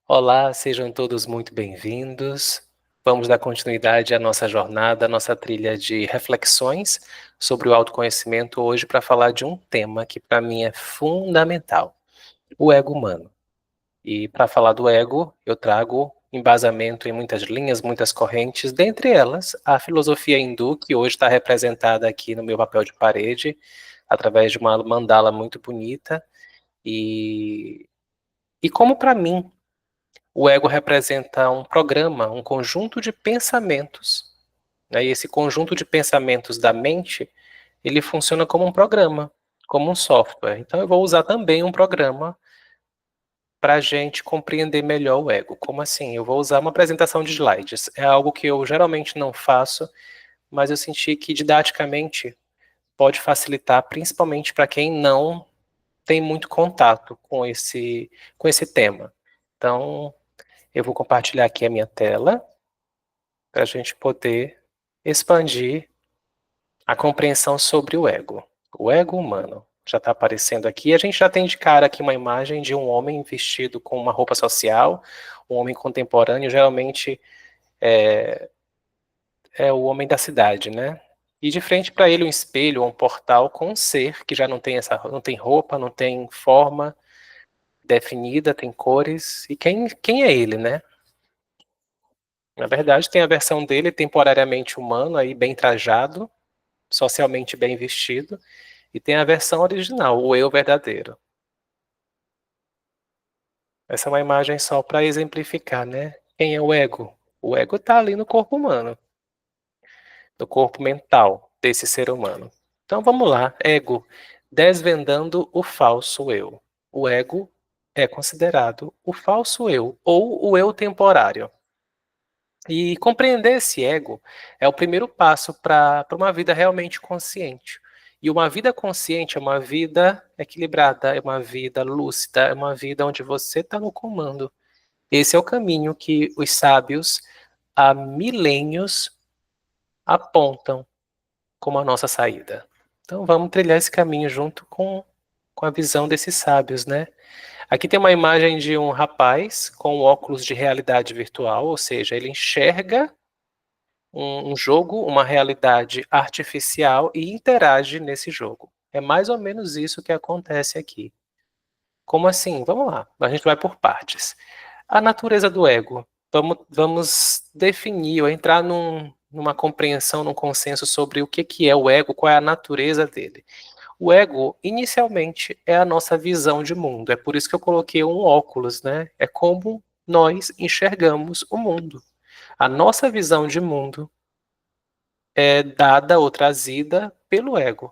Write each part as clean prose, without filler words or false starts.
Olá, sejam todos muito bem-vindos. Vamos dar continuidade à nossa jornada, à nossa trilha de reflexões sobre o autoconhecimento hoje para falar de um tema que para mim é fundamental, o ego humano. E para falar do ego, eu trago embasamento em muitas linhas, muitas correntes, dentre elas a filosofia hindu, que hoje está representada aqui no meu papel de parede, através de uma mandala muito bonita. E como para mim o ego representa um programa, um conjunto de pensamentos, né? E esse conjunto de pensamentos da mente, ele funciona como um programa, como um software. Então eu vou usar também um programa para a gente compreender melhor o ego. Como assim? Eu vou usar uma apresentação de slides. É algo que eu geralmente não faço, mas eu senti que didaticamente pode facilitar, principalmente para quem não tem muito contato com esse tema. Então, eu vou compartilhar aqui a minha tela para a gente poder expandir a compreensão sobre o ego humano. Já está aparecendo aqui. A gente já tem de cara aqui uma imagem de um homem vestido com uma roupa social, um homem contemporâneo, geralmente é o homem da cidade, né? E de frente para ele um espelho, um portal com um ser que já não tem roupa, não tem forma definida, tem cores. E quem é ele, né? Na verdade, tem a versão dele temporariamente humano, aí bem trajado, socialmente bem vestido, e tem a versão original, o eu verdadeiro. Essa é uma imagem só para exemplificar, né? Quem é o ego? O ego está ali no corpo humano, no corpo mental desse ser humano. Então vamos lá, ego, desvendando o falso eu. O ego é considerado o falso eu, ou o eu temporário. E compreender esse ego é o primeiro passo para uma vida realmente consciente. E uma vida consciente é uma vida equilibrada, é uma vida lúcida, é uma vida onde você está no comando. Esse é o caminho que os sábios há milênios apontam como a nossa saída. Então vamos trilhar esse caminho junto com a visão desses sábios, né? Aqui tem uma imagem de um rapaz com óculos de realidade virtual, ou seja, ele enxerga um jogo, uma realidade artificial e interage nesse jogo. É mais ou menos isso que acontece aqui. Como assim? Vamos lá, a gente vai por partes. A natureza do ego. Vamos definir ou entrar numa compreensão, num consenso sobre o que é o ego, qual é a natureza dele. O ego, inicialmente, é a nossa visão de mundo. É por isso que eu coloquei um óculos, né? É como nós enxergamos o mundo. A nossa visão de mundo é dada ou trazida pelo ego.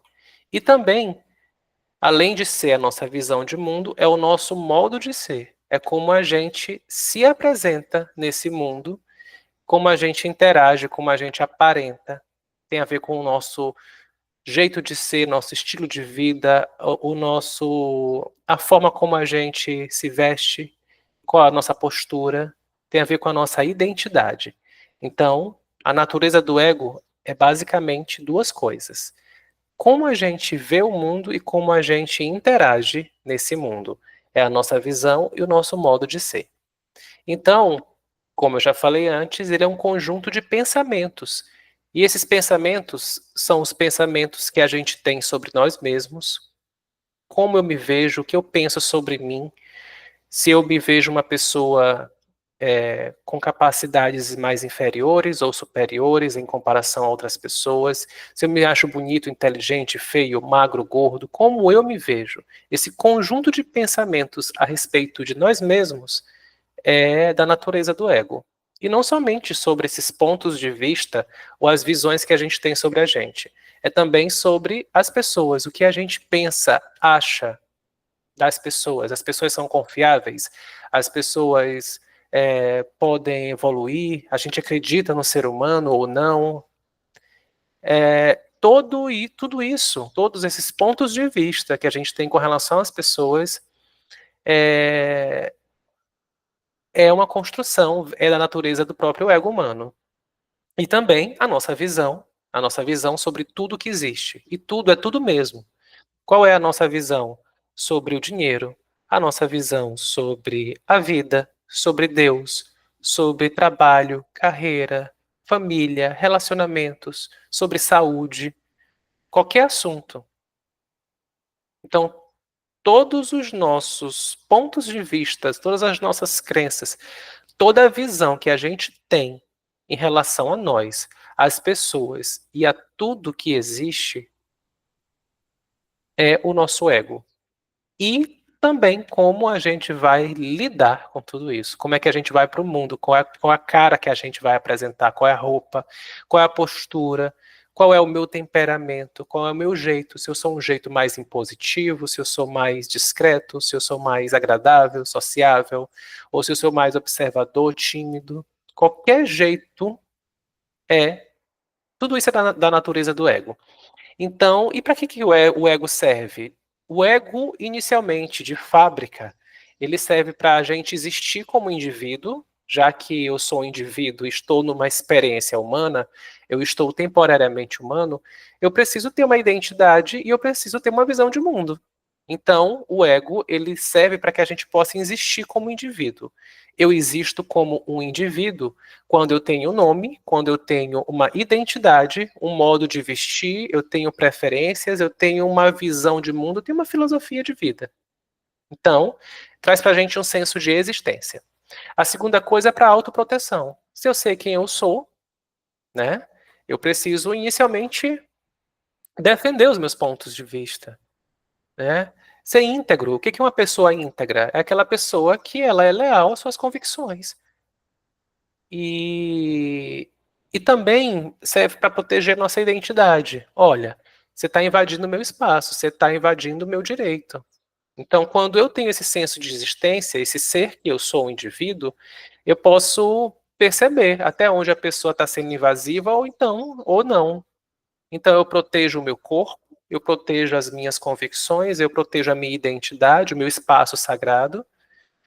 E também, além de ser a nossa visão de mundo, é o nosso modo de ser. É como a gente se apresenta nesse mundo, como a gente interage, como a gente aparenta. Tem a ver com o nosso jeito de ser, nosso estilo de vida, a forma como a gente se veste, qual a nossa postura, tem a ver com a nossa identidade. Então, a natureza do ego é basicamente duas coisas: como a gente vê o mundo e como a gente interage nesse mundo. É a nossa visão e o nosso modo de ser. Então, como eu já falei antes, ele é um conjunto de pensamentos. E esses pensamentos são os pensamentos que a gente tem sobre nós mesmos, como eu me vejo, o que eu penso sobre mim, se eu me vejo uma pessoa com capacidades mais inferiores ou superiores em comparação a outras pessoas, se eu me acho bonito, inteligente, feio, magro, gordo, como eu me vejo. Esse conjunto de pensamentos a respeito de nós mesmos é da natureza do ego. E não somente sobre esses pontos de vista ou as visões que a gente tem sobre a gente. É também sobre as pessoas, o que a gente pensa, acha das pessoas. As pessoas são confiáveis, as pessoas podem evoluir, a gente acredita no ser humano ou não. Tudo isso, todos esses pontos de vista que a gente tem com relação às pessoas, é, é uma construção, é da natureza do próprio ego humano. E também a nossa visão sobre tudo que existe. E tudo é tudo mesmo. Qual é a nossa visão sobre o dinheiro? A nossa visão sobre a vida, sobre Deus, sobre trabalho, carreira, família, relacionamentos, sobre saúde, qualquer assunto. Então, todos os nossos pontos de vista, todas as nossas crenças, toda a visão que a gente tem em relação a nós, às pessoas e a tudo que existe é o nosso ego. E também como a gente vai lidar com tudo isso. Como é que a gente vai para o mundo, qual é a cara que a gente vai apresentar, qual é a roupa, qual é a postura, qual é o meu temperamento, qual é o meu jeito, se eu sou um jeito mais impositivo, se eu sou mais discreto, se eu sou mais agradável, sociável, ou se eu sou mais observador, tímido. Qualquer jeito é. Tudo isso é da natureza do ego. Então, e para que o ego serve? O ego, inicialmente, de fábrica, ele serve para a gente existir como indivíduo, já que eu sou um indivíduo, estou numa experiência humana, eu estou temporariamente humano, eu preciso ter uma identidade e eu preciso ter uma visão de mundo. Então, o ego, ele serve para que a gente possa existir como indivíduo. Eu existo como um indivíduo quando eu tenho nome, quando eu tenho uma identidade, um modo de vestir, eu tenho preferências, eu tenho uma visão de mundo, eu tenho uma filosofia de vida. Então, traz para a gente um senso de existência. A segunda coisa é para a autoproteção. Se eu sei quem eu sou, né, eu preciso inicialmente defender os meus pontos de vista, né? Ser íntegro. O que é uma pessoa íntegra? É aquela pessoa que ela é leal às suas convicções. E, e também serve para proteger nossa identidade. Olha, você está invadindo o meu espaço, você está invadindo o meu direito. Então, quando eu tenho esse senso de existência, esse ser que eu sou um indivíduo, eu posso perceber até onde a pessoa está sendo invasiva ou então, ou não. Então, eu protejo o meu corpo, eu protejo as minhas convicções, eu protejo a minha identidade, o meu espaço sagrado,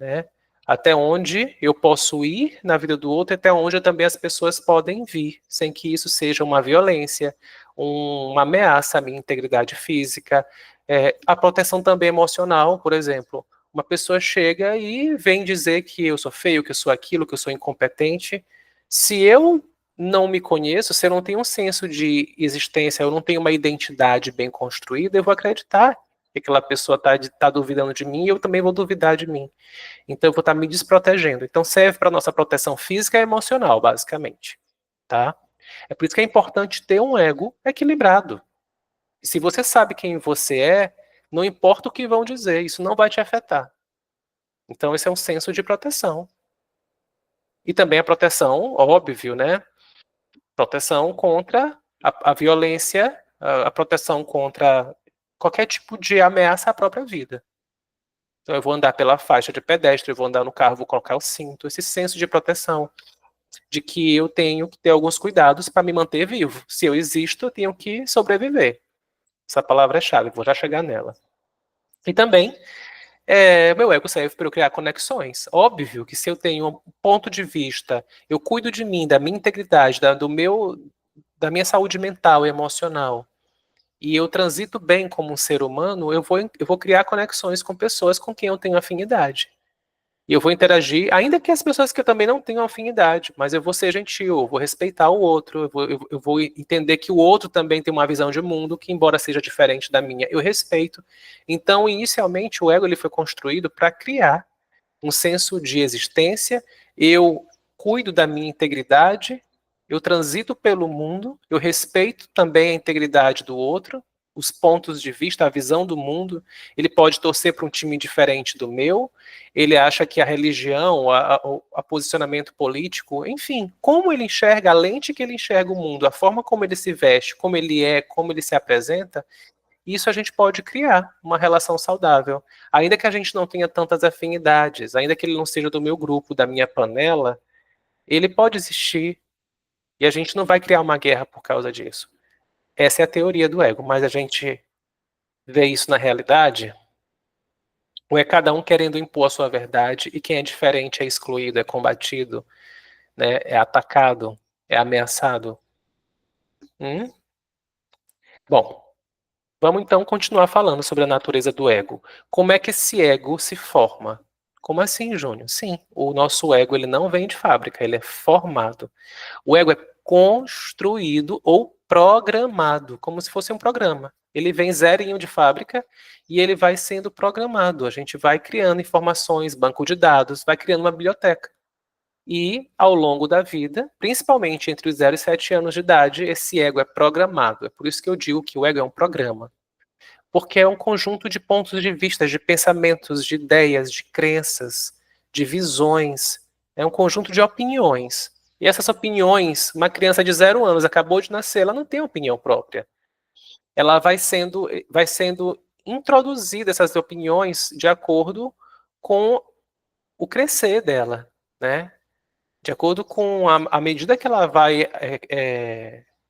né? Até onde eu posso ir na vida do outro, até onde também as pessoas podem vir, sem que isso seja uma violência, uma ameaça à minha integridade física. A proteção também emocional, por exemplo. Uma pessoa chega e vem dizer que eu sou feio, que eu sou aquilo, que eu sou incompetente. Se eu não me conheço, se eu não tenho um senso de existência, eu não tenho uma identidade bem construída, eu vou acreditar que aquela pessoa está duvidando de mim e eu também vou duvidar de mim. Então eu vou estar me desprotegendo. Então serve para nossa proteção física e emocional, basicamente, tá? É por isso que é importante ter um ego equilibrado. E se você sabe quem você é, não importa o que vão dizer, isso não vai te afetar. Então esse é um senso de proteção. E também a proteção, óbvio, né? Proteção contra a violência, a proteção contra qualquer tipo de ameaça à própria vida. Então eu vou andar pela faixa de pedestre, eu vou andar no carro, vou colocar o cinto, esse senso de proteção, de que eu tenho que ter alguns cuidados para me manter vivo. Se eu existo, eu tenho que sobreviver. Essa palavra é chave, vou já chegar nela. E também, meu ego serve para eu criar conexões. Óbvio que se eu tenho um ponto de vista, eu cuido de mim, da minha integridade, da minha saúde mental e emocional, e eu transito bem como um ser humano, eu vou criar conexões com pessoas com quem eu tenho afinidade. E eu vou interagir, ainda que as pessoas que eu também não tenham afinidade, mas eu vou ser gentil, eu vou respeitar o outro, eu vou entender que o outro também tem uma visão de mundo que, embora seja diferente da minha, eu respeito. Então, inicialmente, o ego ele foi construído para criar um senso de existência, eu cuido da minha integridade, eu transito pelo mundo, eu respeito também a integridade do outro, os pontos de vista, a visão do mundo. Ele pode torcer para um time diferente do meu, ele acha que a religião, a posicionamento político, enfim, como ele enxerga, a lente que ele enxerga o mundo, a forma como ele se veste, como ele é, como ele se apresenta, isso a gente pode criar uma relação saudável. Ainda que a gente não tenha tantas afinidades, ainda que ele não seja do meu grupo, da minha panela, ele pode existir e a gente não vai criar uma guerra por causa disso. Essa é a teoria do ego, mas a gente vê isso na realidade, ou é cada um querendo impor a sua verdade e quem é diferente é excluído, é combatido, né, é atacado, é ameaçado. Hum? Bom, vamos então continuar falando sobre a natureza do ego. Como é que esse ego se forma? Como assim, Júnior? Sim, o nosso ego ele não vem de fábrica, ele é formado. O ego é construído ou programado, como se fosse um programa. Ele vem zerinho de fábrica e ele vai sendo programado. A gente vai criando informações, banco de dados, vai criando uma biblioteca. E, ao longo da vida, principalmente entre os 0 e 7 anos de idade, esse ego é programado. É por isso que eu digo que o ego é um programa. Porque é um conjunto de pontos de vista, de pensamentos, de ideias, de crenças, de visões. É um conjunto de opiniões. E essas opiniões, uma criança de 0 anos acabou de nascer, ela não tem opinião própria. Ela vai sendo introduzida essas opiniões de acordo com o crescer dela, né? De acordo com a medida que ela vai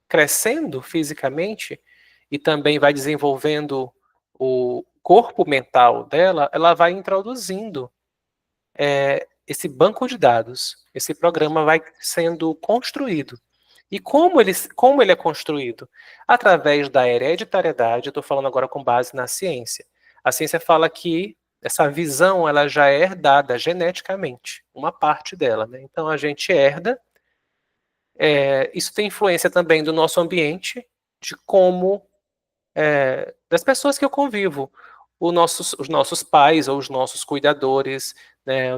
crescendo fisicamente e também vai desenvolvendo o corpo mental dela, ela vai introduzindo esse banco de dados. Esse programa vai sendo construído. E como ele é construído? Através da hereditariedade, eu estou falando agora com base na ciência. A ciência fala que essa visão ela já é herdada geneticamente, uma parte dela. Né? Então a gente herda. Isso tem influência também do nosso ambiente, de como das pessoas que eu convivo, os nossos pais ou os nossos cuidadores, né,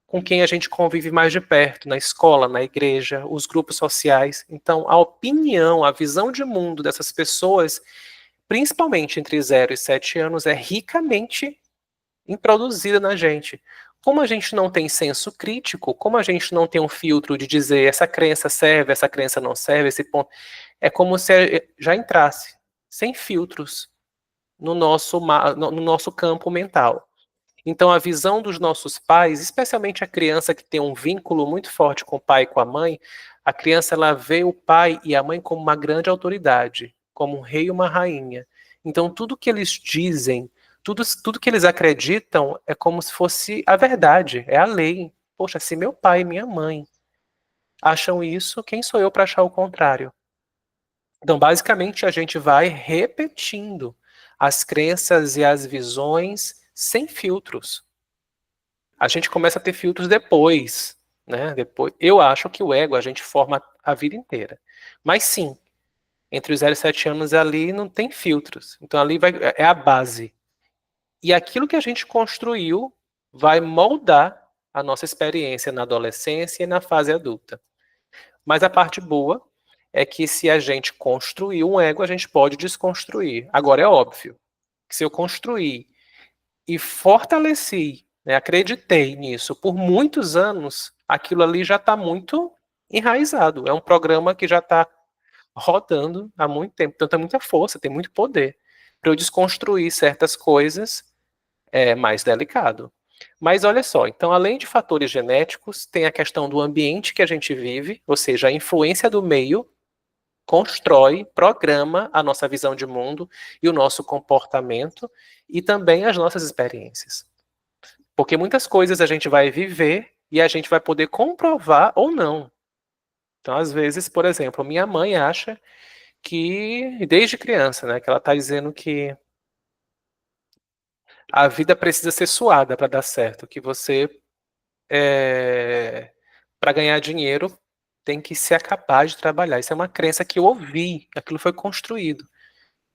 com quem a gente convive mais de perto, na escola, na igreja, os grupos sociais. Então, a opinião, a visão de mundo dessas pessoas, principalmente entre 0 e 7 anos, é ricamente introduzida na gente. Como a gente não tem senso crítico, como a gente não tem um filtro de dizer essa crença serve, essa crença não serve, esse ponto, é como se já entrasse, sem filtros, no nosso campo mental. Então, a visão dos nossos pais, especialmente a criança que tem um vínculo muito forte com o pai e com a mãe, a criança ela vê o pai e a mãe como uma grande autoridade, como um rei e uma rainha. Então, tudo que eles dizem, tudo que eles acreditam é como se fosse a verdade, é a lei. Poxa, se meu pai e minha mãe acham isso, quem sou eu para achar o contrário? Então, basicamente, a gente vai repetindo as crenças e as visões sem filtros. A gente começa a ter filtros depois, né? Depois, eu acho que o ego a gente forma a vida inteira. Mas sim, entre os 0 e 7 anos ali não tem filtros. Então ali é a base. E aquilo que a gente construiu vai moldar a nossa experiência na adolescência e na fase adulta. Mas a parte boa é que se a gente construir um ego, a gente pode desconstruir. Agora é óbvio que se eu construir e fortaleci, né, acreditei nisso por muitos anos, aquilo ali já está muito enraizado. É um programa que já está rodando há muito tempo. Então tem muita força, tem muito poder. Para eu desconstruir certas coisas é mais delicado. Mas olha só, então além de fatores genéticos, tem a questão do ambiente que a gente vive, ou seja, a influência do meio constrói, programa a nossa visão de mundo e o nosso comportamento e também as nossas experiências. Porque muitas coisas a gente vai viver e a gente vai poder comprovar ou não. Então, às vezes, por exemplo, minha mãe acha que, desde criança, né, que ela está dizendo que a vida precisa ser suada para dar certo, que você, para ganhar dinheiro, tem que ser capaz de trabalhar. Isso é uma crença que eu ouvi, aquilo foi construído.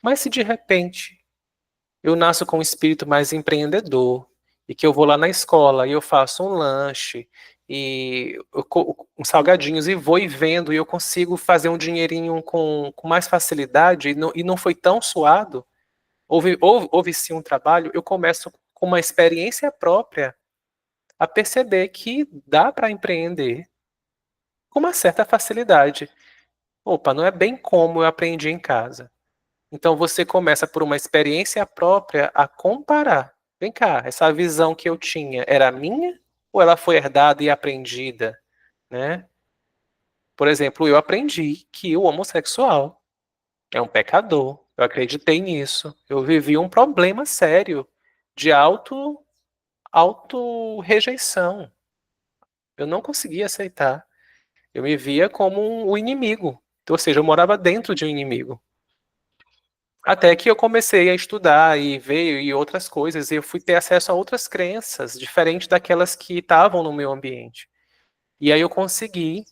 Mas se de repente eu nasço com um espírito mais empreendedor, e que eu vou lá na escola e eu faço um lanche, e uns salgadinhos, e vou e vendo, e eu consigo fazer um dinheirinho com mais facilidade, e não foi tão suado, houve sim um trabalho, eu começo com uma experiência própria a perceber que dá para empreender com uma certa facilidade. Opa, não é bem como eu aprendi em casa. Então você começa por uma experiência própria a comparar. Vem cá, essa visão que eu tinha era minha ou ela foi herdada e aprendida, né? Por exemplo, eu aprendi que o homossexual é um pecador. Eu acreditei nisso. Eu vivi um problema sério de auto rejeição. Eu não conseguia aceitar. Eu me via como um inimigo. Ou seja, eu morava dentro de um inimigo. Até que eu comecei a estudar e ver e outras coisas, e eu fui ter acesso a outras crenças, diferentes daquelas que estavam no meu ambiente. E aí eu consegui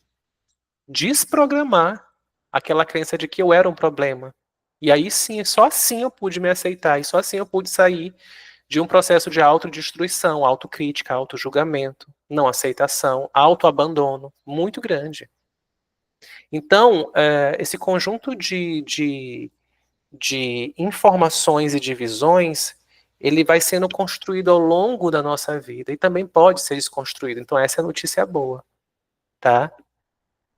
desprogramar aquela crença de que eu era um problema. E aí sim, só assim eu pude me aceitar, e só assim eu pude sair de um processo de autodestruição, autocrítica, autojulgamento, não aceitação, autoabandono muito grande. Então, esse conjunto de informações e de visões, ele vai sendo construído ao longo da nossa vida e também pode ser desconstruído. Então, essa é a notícia boa, tá?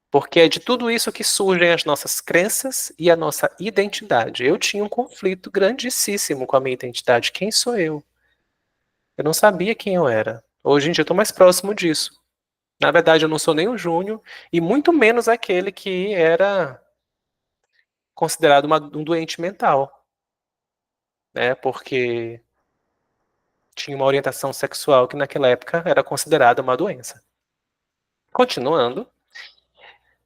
Porque é de tudo isso que surgem as nossas crenças e a nossa identidade. Eu tinha um conflito grandíssimo com a minha identidade. Quem sou eu? Eu não sabia quem eu era. Hoje em dia eu estou mais próximo disso. Na verdade, eu não sou nem o Júnior e muito menos aquele que era considerado um doente mental, né? Porque tinha uma orientação sexual que naquela época era considerada uma doença. Continuando.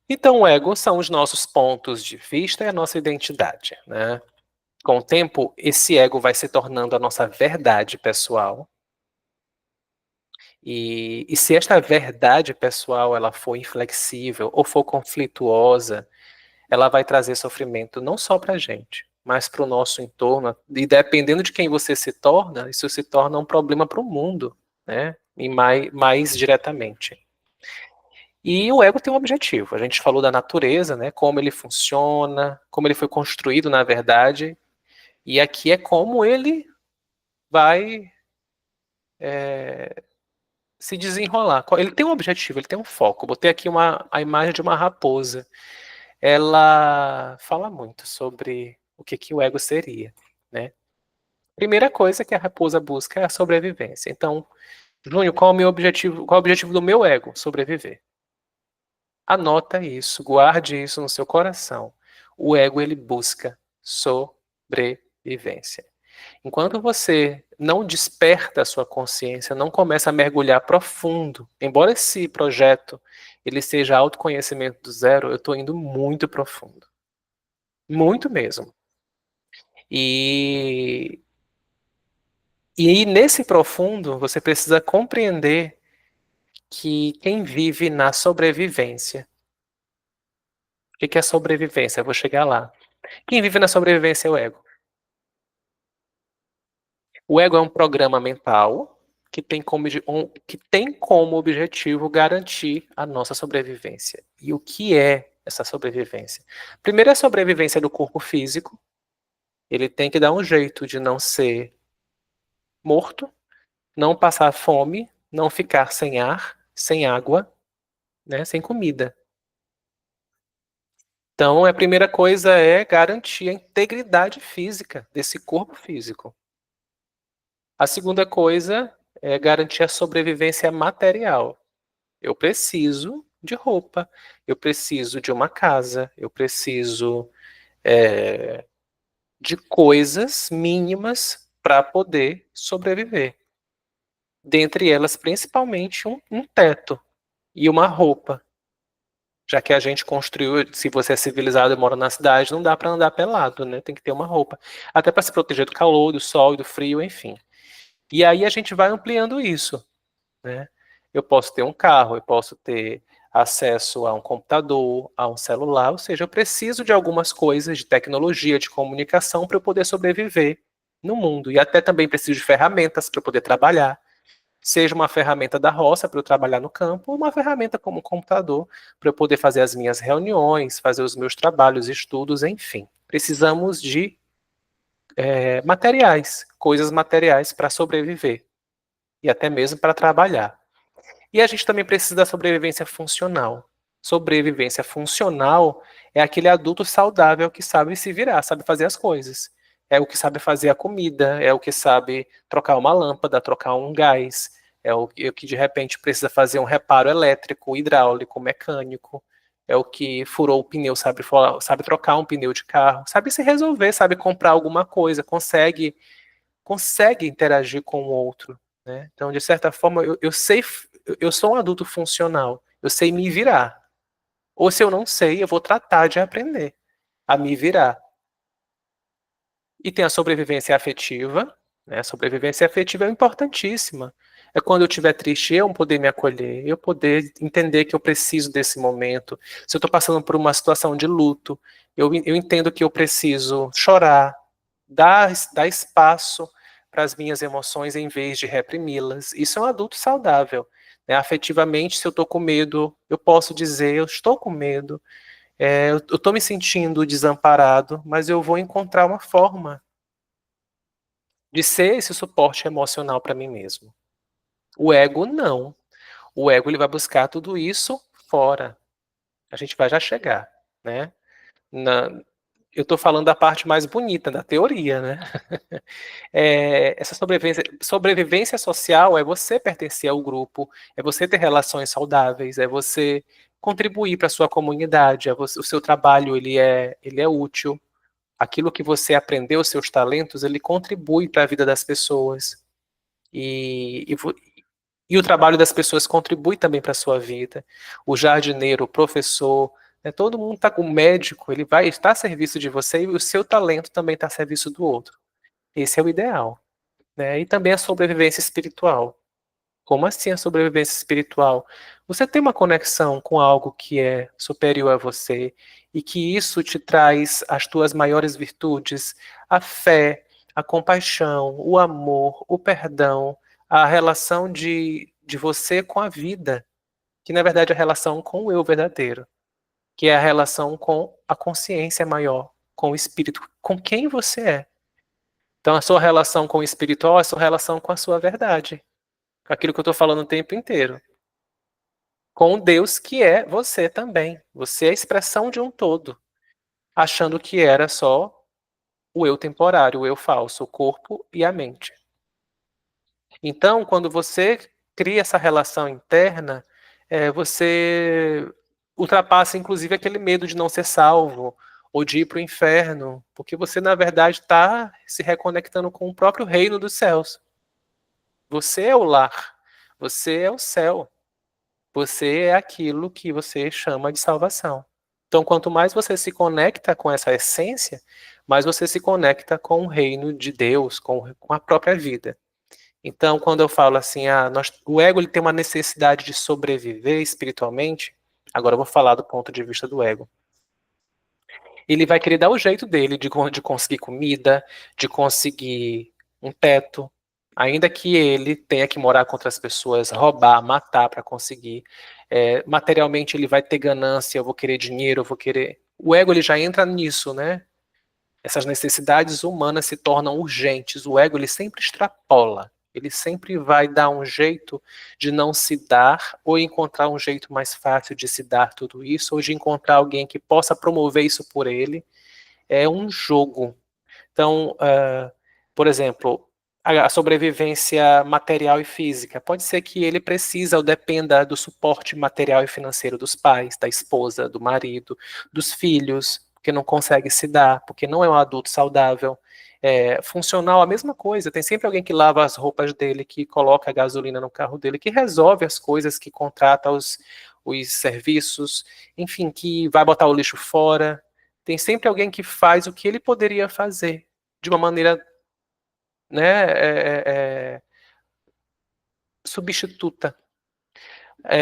Então, o ego são os nossos pontos de vista e a nossa identidade, né? Com o tempo, esse ego vai se tornando a nossa verdade pessoal. E se esta verdade pessoal ela for inflexível ou for conflituosa, ela vai trazer sofrimento não só para a gente, mas para o nosso entorno. E dependendo de quem você se torna, isso se torna um problema para o mundo, né? E mais diretamente. E o ego tem um objetivo. A gente falou da natureza, né? Como ele funciona, como ele foi construído, na verdade. E aqui é como ele vai se desenrolar. Ele tem um objetivo, ele tem um foco. Botei aqui a imagem de uma raposa. Ela fala muito sobre o que o ego seria, né? Primeira coisa que a raposa busca é a sobrevivência. Então, Júnior, qual é o meu objetivo? Qual é o objetivo do meu ego? Sobreviver. Anota isso, guarde isso no seu coração. O ego ele busca sobrevivência. Enquanto você não desperta a sua consciência, não começa a mergulhar profundo, embora esse projeto ele seja autoconhecimento do zero, eu estou indo muito profundo, muito mesmo. E nesse profundo você precisa compreender que quem vive na sobrevivência, o que é sobrevivência? Eu vou chegar lá. Quem vive na sobrevivência é o ego. O ego é um programa mental que tem como objetivo garantir a nossa sobrevivência. E o que é essa sobrevivência? Primeiro é a sobrevivência do corpo físico. Ele tem que dar um jeito de não ser morto, não passar fome, não ficar sem ar, sem água, né, sem comida. Então, a primeira coisa é garantir a integridade física desse corpo físico. A segunda coisa é garantir a sobrevivência material. Eu preciso de roupa, eu preciso de uma casa, eu preciso de coisas mínimas para poder sobreviver. Dentre elas, principalmente um teto e uma roupa. Já que a gente construiu, se você é civilizado e mora na cidade, não dá para andar pelado, né? Tem que ter uma roupa. Até para se proteger do calor, do sol e do frio, enfim. E aí a gente vai ampliando isso, né? Eu posso ter um carro, eu posso ter acesso a um computador, a um celular, ou seja, eu preciso de algumas coisas de tecnologia, de comunicação para eu poder sobreviver no mundo. E até também preciso de ferramentas para eu poder trabalhar. Seja uma ferramenta da roça para eu trabalhar no campo, ou uma ferramenta como um computador para eu poder fazer as minhas reuniões, fazer os meus trabalhos, estudos, enfim. Precisamos de materiais, coisas materiais para sobreviver e até mesmo para trabalhar. E a gente também precisa da sobrevivência funcional. Sobrevivência funcional é aquele adulto saudável que sabe se virar, sabe fazer as coisas. É o que sabe fazer a comida, é o que sabe trocar uma lâmpada, trocar um gás, é o que de repente precisa fazer um reparo elétrico, hidráulico, mecânico, é o que furou o pneu, sabe trocar um pneu de carro, sabe se resolver, sabe comprar alguma coisa, consegue interagir com o outro, né? Então, de certa forma, eu sei, eu sou um adulto funcional, eu sei me virar. Ou se eu não sei, eu vou tratar de aprender a me virar. E tem a sobrevivência afetiva, né, a sobrevivência afetiva é importantíssima. É quando eu estiver triste, eu poder me acolher, eu poder entender que eu preciso desse momento. Se eu estou passando por uma situação de luto, eu entendo que eu preciso chorar, dar espaço para as minhas emoções em vez de reprimi-las. Isso é um adulto saudável. Né? Afetivamente, se eu estou com medo, eu posso dizer, eu estou com medo, eu estou me sentindo desamparado, mas eu vou encontrar uma forma de ser esse suporte emocional para mim mesmo. O ego não. O ego ele vai buscar tudo isso fora. A gente vai já chegar, né? Na, eu estou falando da parte mais bonita da teoria, né? Essa sobrevivência social é você pertencer ao grupo, é você ter relações saudáveis, é você contribuir para a sua comunidade, o seu trabalho ele é útil, aquilo que você aprendeu, os seus talentos, ele contribui para a vida das pessoas. E, e, e o trabalho das pessoas contribui também para a sua vida. O jardineiro, o professor, né, todo mundo está com o médico, ele vai estar a serviço de você e o seu talento também está a serviço do outro. Esse é o ideal. Né? E também a sobrevivência espiritual. Como assim a sobrevivência espiritual? Você tem uma conexão com algo que é superior a você e que isso te traz as tuas maiores virtudes, a fé, a compaixão, o amor, o perdão, a relação de você com a vida, que na verdade é a relação com o eu verdadeiro, que é a relação com a consciência maior, com o espírito, com quem você é. Então a sua relação com o espiritual é a sua relação com a sua verdade, com aquilo que eu estou falando o tempo inteiro. Com Deus que é você também. Você é a expressão de um todo, achando que era só o eu temporário, o eu falso, o corpo e a mente. Então, quando você cria essa relação interna, você ultrapassa inclusive aquele medo de não ser salvo ou de ir para o inferno, porque você, na verdade, está se reconectando com o próprio reino dos céus. Você é o lar, você é o céu. Você é aquilo que você chama de salvação. Então, quanto mais você se conecta com essa essência, mais você se conecta com o reino de Deus, com a própria vida. Então, quando eu falo assim, o ego ele tem uma necessidade de sobreviver espiritualmente, agora eu vou falar do ponto de vista do ego. Ele vai querer dar o jeito dele de conseguir comida, de conseguir um teto, ainda que ele tenha que morar com outras pessoas, roubar, matar para conseguir. Materialmente ele vai ter ganância, eu vou querer dinheiro, eu vou querer. O ego ele já entra nisso, né? Essas necessidades humanas se tornam urgentes. O ego ele sempre extrapola. Ele sempre vai dar um jeito de não se dar ou encontrar um jeito mais fácil de se dar tudo isso ou de encontrar alguém que possa promover isso por ele. É um jogo. Então, por exemplo, a sobrevivência material e física. Pode ser que ele precisa ou dependa do suporte material e financeiro dos pais, da esposa, do marido, dos filhos, porque não consegue se dar, porque não é um adulto saudável. Funcional, a mesma coisa. Tem sempre alguém que lava as roupas dele, que coloca a gasolina no carro dele, que resolve as coisas, que contrata os serviços, enfim, que vai botar o lixo fora. Tem sempre alguém que faz o que ele poderia fazer de uma maneira, né, substituta.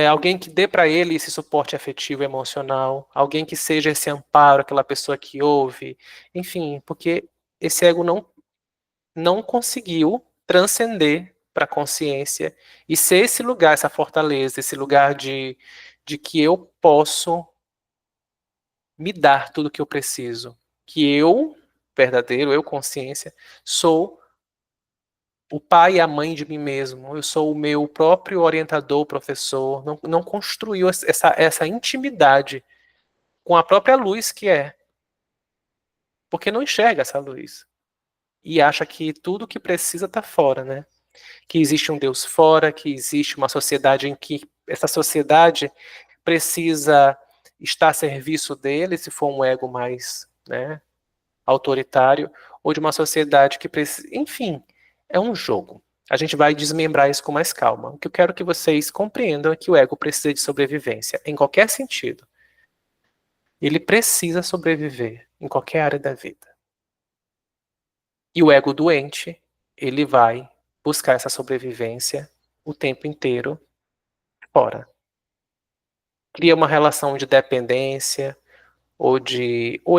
Alguém que dê para ele esse suporte afetivo e emocional, alguém que seja esse amparo, aquela pessoa que ouve, enfim, porque esse ego não conseguiu transcender para a consciência e ser esse lugar, essa fortaleza, esse lugar de que eu posso me dar tudo o que eu preciso, que eu, verdadeiro, eu consciência, sou o pai e a mãe de mim mesmo, eu sou o meu próprio orientador, professor, não construiu essa intimidade com a própria luz que é, porque não enxerga essa luz e acha que tudo que precisa está fora, né? Que existe um Deus fora, que existe uma sociedade em que essa sociedade precisa estar a serviço dele, se for um ego mais, né, autoritário, ou de uma sociedade que precisa. Enfim, é um jogo. A gente vai desmembrar isso com mais calma. O que eu quero que vocês compreendam é que o ego precisa de sobrevivência, em qualquer sentido. Ele precisa sobreviver em qualquer área da vida. E o ego doente, ele vai buscar essa sobrevivência o tempo inteiro fora. Cria uma relação de dependência, ou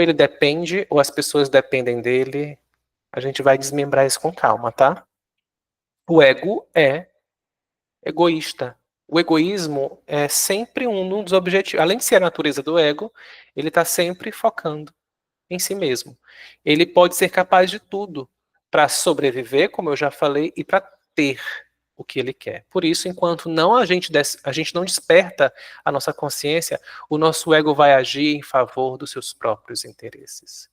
ele depende, ou as pessoas dependem dele. A gente vai desmembrar isso com calma, tá? O ego é egoísta. O egoísmo é sempre um dos objetivos. Além de ser a natureza do ego, ele está sempre focando em si mesmo. Ele pode ser capaz de tudo para sobreviver, como eu já falei, e para ter o que ele quer. Por isso, enquanto não a gente não desperta a nossa consciência, o nosso ego vai agir em favor dos seus próprios interesses.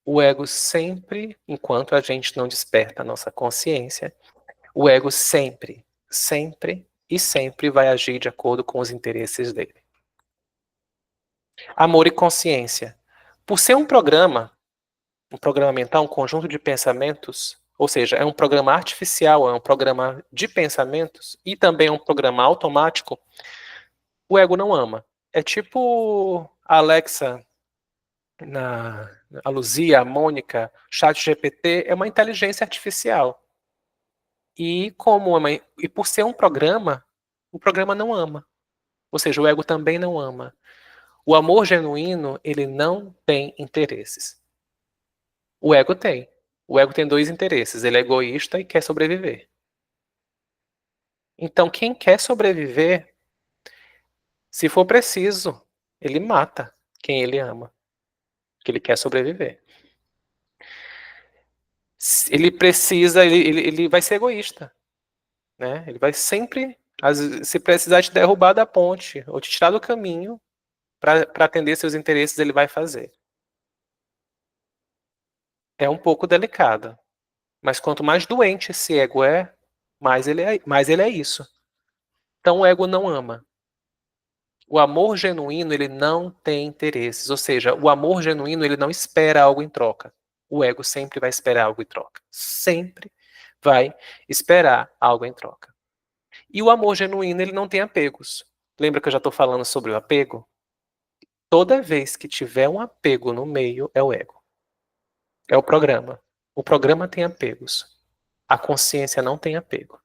O ego sempre, enquanto a gente não desperta a nossa consciência, o ego sempre, sempre e sempre vai agir de acordo com os interesses dele. Amor e consciência. Por ser um programa mental, um conjunto de pensamentos, ou seja, é um programa artificial, é um programa de pensamentos e também é um programa automático, o ego não ama. É tipo a Alexa, a Luzia, a Mônica, ChatGPT, é uma inteligência artificial. E por ser um programa, o programa não ama. Ou seja, o ego também não ama. O amor genuíno, ele não tem interesses. O ego tem. O ego tem dois interesses. Ele é egoísta e quer sobreviver. Então, quem quer sobreviver, se for preciso, ele mata quem ele ama, que ele quer sobreviver. Ele precisa, ele vai ser egoísta, né? Ele vai sempre, se precisar te derrubar da ponte ou te tirar do caminho para atender seus interesses, ele vai fazer. É um pouco delicado, mas quanto mais doente esse ego é, mais ele é isso. Então o ego não ama. O amor genuíno, ele não tem interesses, ou seja, o amor genuíno, ele não espera algo em troca. O ego sempre vai esperar algo em troca. Sempre vai esperar algo em troca. E o amor genuíno, ele não tem apegos. Lembra que eu já estou falando sobre o apego? Toda vez que tiver um apego no meio, é o ego. É o programa. O programa tem apegos. A consciência não tem apego.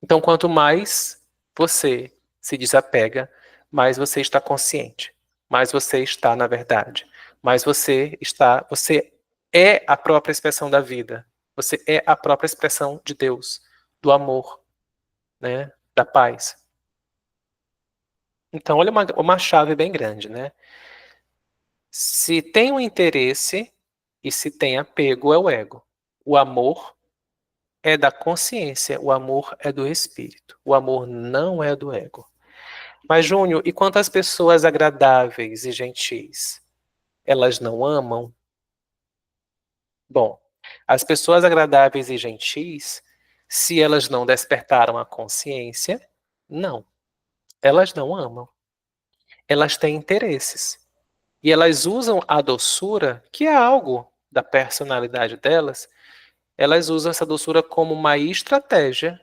Então, quanto mais você se desapega, mais você está consciente, mais você está na verdade, mais você é a própria expressão da vida, você é a própria expressão de Deus, do amor, né, da paz. Então, olha uma chave bem grande, né? Se tem um interesse e se tem apego, é o ego. O amor é da consciência, o amor é do espírito. O amor não é do ego. Mas, Júnior, e quanto às pessoas agradáveis e gentis? Elas não amam? Bom, as pessoas agradáveis e gentis, se elas não despertaram a consciência, não. Elas não amam. Elas têm interesses. E elas usam a doçura, que é algo da personalidade delas, elas usam essa doçura como uma estratégia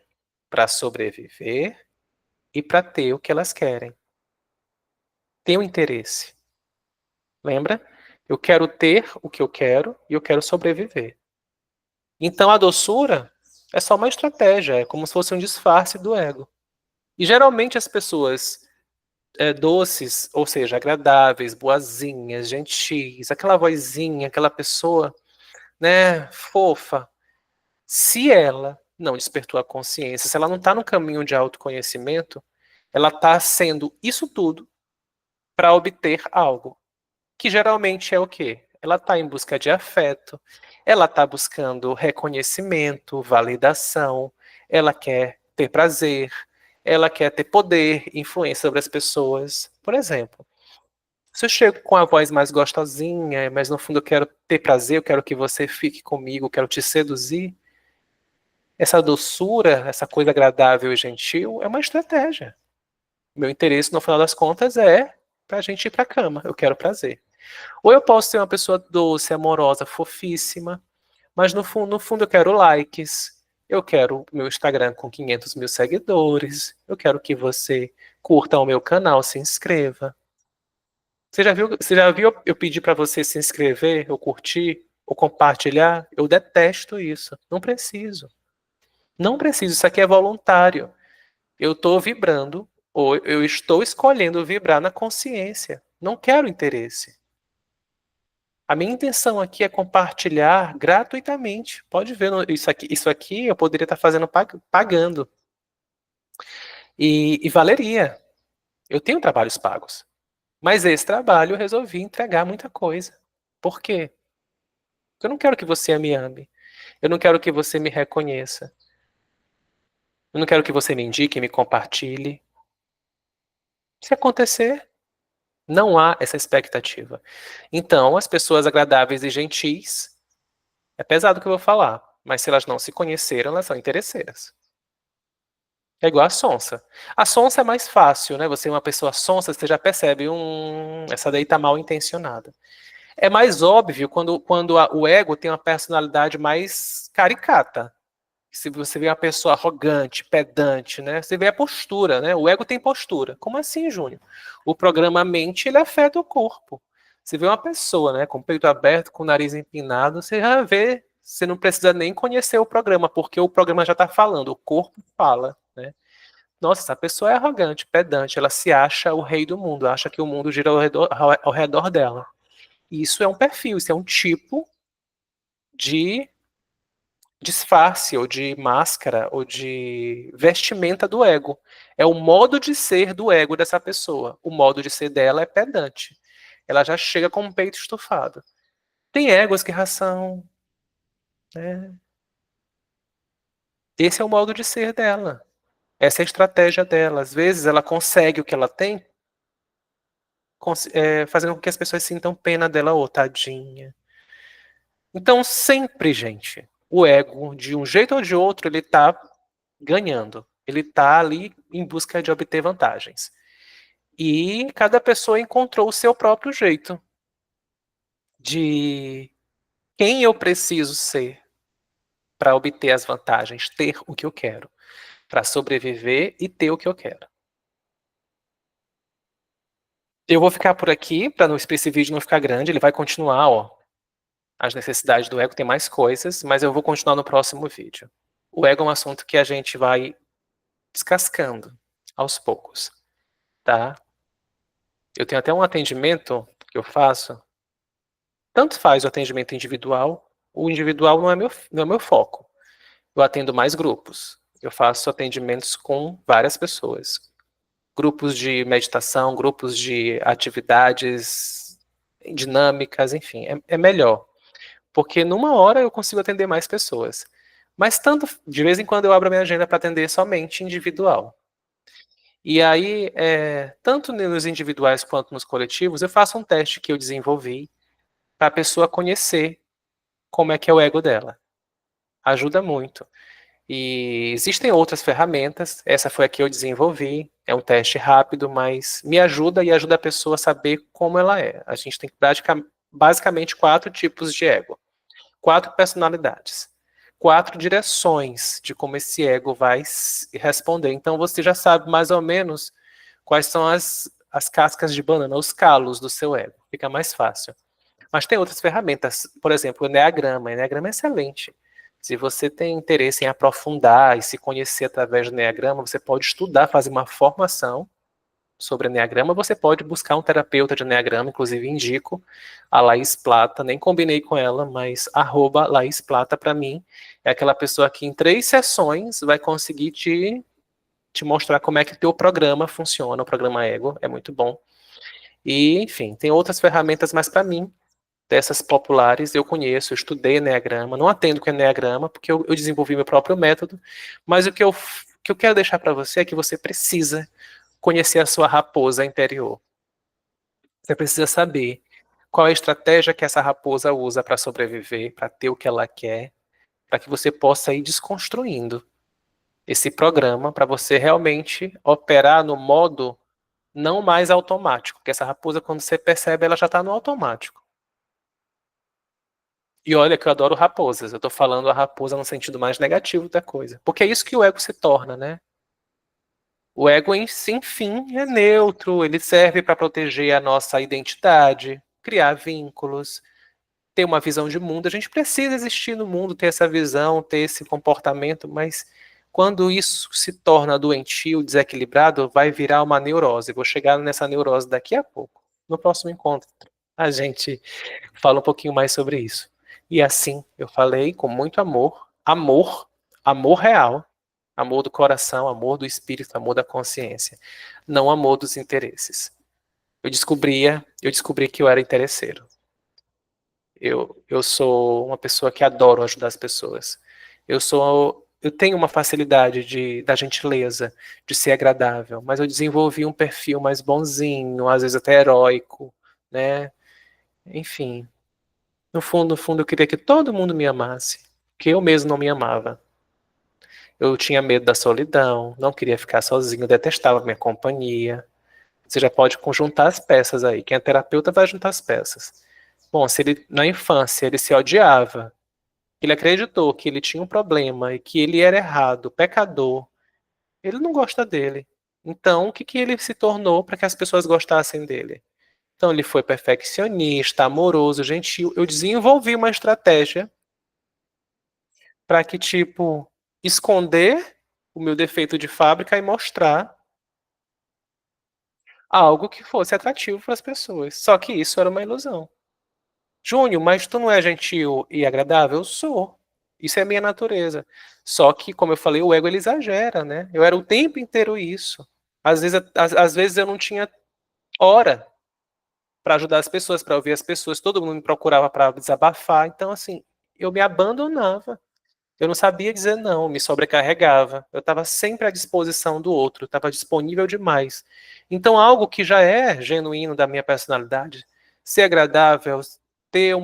para sobreviver e para ter o que elas querem. Tem um interesse. Lembra? Eu quero ter o que eu quero e eu quero sobreviver. Então a doçura é só uma estratégia, é como se fosse um disfarce do ego. E geralmente as pessoas doces, ou seja, agradáveis, boazinhas, gentis, aquela vozinha, aquela pessoa, né, fofa, se ela não despertou a consciência, se ela não está no caminho de autoconhecimento, ela está sendo isso tudo para obter algo. Que geralmente é o quê? Ela está em busca de afeto, ela está buscando reconhecimento, validação, ela quer ter prazer, ela quer ter poder, influência sobre as pessoas. Por exemplo, se eu chego com a voz mais gostosinha, mas no fundo eu quero ter prazer, eu quero que você fique comigo, eu quero te seduzir, essa doçura, essa coisa agradável e gentil é uma estratégia. Meu interesse, no final das contas, é para a gente ir para a cama, eu quero prazer. Ou eu posso ser uma pessoa doce, amorosa, fofíssima, mas no fundo eu quero likes, eu quero meu Instagram com 500 mil seguidores, eu quero que você curta o meu canal, se inscreva, Você já viu eu pedir para você se inscrever, ou curtir, ou compartilhar? Eu detesto isso. Não preciso. Não preciso. Isso aqui é voluntário. Eu estou vibrando, ou eu estou escolhendo vibrar na consciência. Não quero interesse. A minha intenção aqui é compartilhar gratuitamente. Pode ver, isso aqui eu poderia estar fazendo pagando. E valeria. Eu tenho trabalhos pagos. Mas esse trabalho eu resolvi entregar muita coisa. Por quê? Porque eu não quero que você me ame. Eu não quero que você me reconheça. Eu não quero que você me indique, me compartilhe. Se acontecer, não há essa expectativa. Então, as pessoas agradáveis e gentis, é pesado o que eu vou falar, mas se elas não se conheceram, elas são interesseiras. É igual a sonsa. A sonsa é mais fácil, né? Você é uma pessoa sonsa, você já percebe, essa daí tá mal intencionada. É mais óbvio quando o ego tem uma personalidade mais caricata. Se você vê uma pessoa arrogante, pedante, né? Você vê a postura, né? O ego tem postura. Como assim, Júnior? O programa mente, ele afeta o corpo. Você vê uma pessoa, né, com o peito aberto, com o nariz empinado, você já vê, você não precisa nem conhecer o programa, porque o programa já está falando, o corpo fala, né? Nossa, essa pessoa é arrogante, pedante, ela se acha o rei do mundo, acha que o mundo gira ao redor dela. Isso é um perfil, isso é um tipo de disfarce, ou de máscara, ou de vestimenta do ego. É o modo de ser do ego dessa pessoa. O modo de ser dela é pedante. Ela já chega com o peito estufado. Tem egos que ração, né? Esse é o modo de ser dela. Essa é a estratégia dela. Às vezes ela consegue o que ela tem, fazendo com que as pessoas sintam pena dela, ô, tadinha. Então, sempre, gente, o ego, de um jeito ou de outro, ele tá ganhando. Ele tá ali em busca de obter vantagens. E cada pessoa encontrou o seu próprio jeito de quem eu preciso ser para obter as vantagens, ter o que eu quero, para sobreviver e ter o que eu quero. Eu vou ficar por aqui para esse vídeo não ficar grande, ele vai continuar, ó. As necessidades do ego tem mais coisas, mas eu vou continuar no próximo vídeo. O ego é um assunto que a gente vai descascando aos poucos, tá? Eu tenho até um atendimento que eu faço. Tanto faz o individual não é meu foco. Eu atendo mais grupos. Eu faço atendimentos com várias pessoas. Grupos de meditação, grupos de atividades dinâmicas, enfim, é melhor. Porque numa hora eu consigo atender mais pessoas. Mas de vez em quando eu abro a minha agenda para atender somente individual. E aí, tanto nos individuais quanto nos coletivos, eu faço um teste que eu desenvolvi para a pessoa conhecer como é que é o ego dela. Ajuda muito. E existem outras ferramentas, essa foi a que eu desenvolvi, é um teste rápido, mas me ajuda e ajuda a pessoa a saber como ela é. A gente tem basicamente 4 tipos de ego, 4 personalidades, 4 direções de como esse ego vai responder. Então você já sabe mais ou menos quais são as cascas de banana, os calos do seu ego, fica mais fácil. Mas tem outras ferramentas, por exemplo, o Enneagrama. O Enneagrama é excelente. Se você tem interesse em aprofundar e se conhecer através do Enneagrama, você pode estudar, fazer uma formação sobre Enneagrama. Você pode buscar um terapeuta de Enneagrama, inclusive indico a Laís Plata, nem combinei com ela, mas @Laís Plata para mim é aquela pessoa que em 3 sessões vai conseguir te mostrar como é que o teu programa funciona, o programa Ego, é muito bom. E, enfim, tem outras ferramentas, mas para mim, dessas populares, eu conheço, eu estudei Enneagrama, não atendo com Enneagrama, porque eu desenvolvi meu próprio método, mas o que eu quero deixar para você é que você precisa conhecer a sua raposa interior. Você precisa saber qual é a estratégia que essa raposa usa para sobreviver, para ter o que ela quer, para que você possa ir desconstruindo esse programa, para você realmente operar no modo não mais automático, porque essa raposa, quando você percebe, ela já está no automático. E olha que eu adoro raposas. Eu tô falando a raposa no sentido mais negativo da coisa. Porque é isso que o ego se torna, né? O ego, enfim, é neutro, ele serve para proteger a nossa identidade, criar vínculos, ter uma visão de mundo. A gente precisa existir no mundo, ter essa visão, ter esse comportamento, mas quando isso se torna doentio, desequilibrado, vai virar uma neurose. Vou chegar nessa neurose daqui a pouco. No próximo encontro, a gente fala um pouquinho mais sobre isso. E assim, eu falei com muito amor, amor real, amor do coração, amor do espírito, amor da consciência, não amor dos interesses. Eu descobri que eu era interesseiro. Eu sou uma pessoa que adoro ajudar as pessoas. Eu tenho uma facilidade da gentileza, de ser agradável, mas eu desenvolvi um perfil mais bonzinho, às vezes até heróico, né? Enfim, no fundo, eu queria que todo mundo me amasse, que eu mesmo não me amava. Eu tinha medo da solidão, não queria ficar sozinho, detestava minha companhia. Você já pode conjuntar as peças aí. Quem é terapeuta vai juntar as peças. Bom, se ele na infância ele se odiava, ele acreditou que ele tinha um problema e que ele era errado, pecador, ele não gosta dele. Então, o que que ele se tornou para que as pessoas gostassem dele? Então, ele foi perfeccionista, amoroso, gentil. Eu desenvolvi uma estratégia para que, tipo, esconder o meu defeito de fábrica e mostrar algo que fosse atrativo para as pessoas. Só que isso era uma ilusão. Júnior, mas tu não é gentil e agradável? Eu sou. Isso é minha natureza. Só que, como eu falei, o ego ele exagera, né? Eu era o tempo inteiro isso. Às vezes eu não tinha hora para ajudar as pessoas, para ouvir as pessoas. Todo mundo me procurava para desabafar. Então, assim, eu me abandonava. Eu não sabia dizer não, me sobrecarregava. Eu estava sempre à disposição do outro, estava disponível demais. Então, algo que já é genuíno da minha personalidade, ser agradável, ter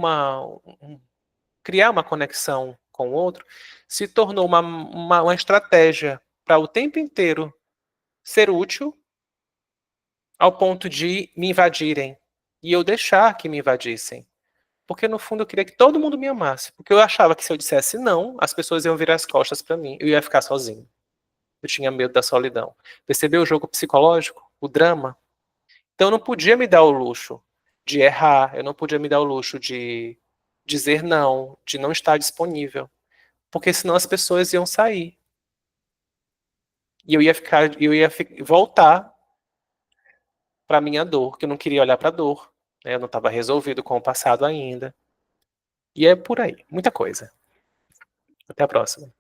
criar uma conexão com o outro, se tornou uma estratégia para o tempo inteiro ser útil ao ponto de me invadirem e eu deixar que me invadissem. Porque no fundo eu queria que todo mundo me amasse. Porque eu achava que se eu dissesse não, as pessoas iam virar as costas para mim. Eu ia ficar sozinho. Eu tinha medo da solidão. Percebeu o jogo psicológico? O drama? Então eu não podia me dar o luxo de errar. Eu não podia me dar o luxo de dizer não, de não estar disponível. Porque senão as pessoas iam sair. E voltar para minha dor, que eu não queria olhar para a dor. Né? Eu não estava resolvido com o passado ainda. E é por aí. Muita coisa. Até a próxima.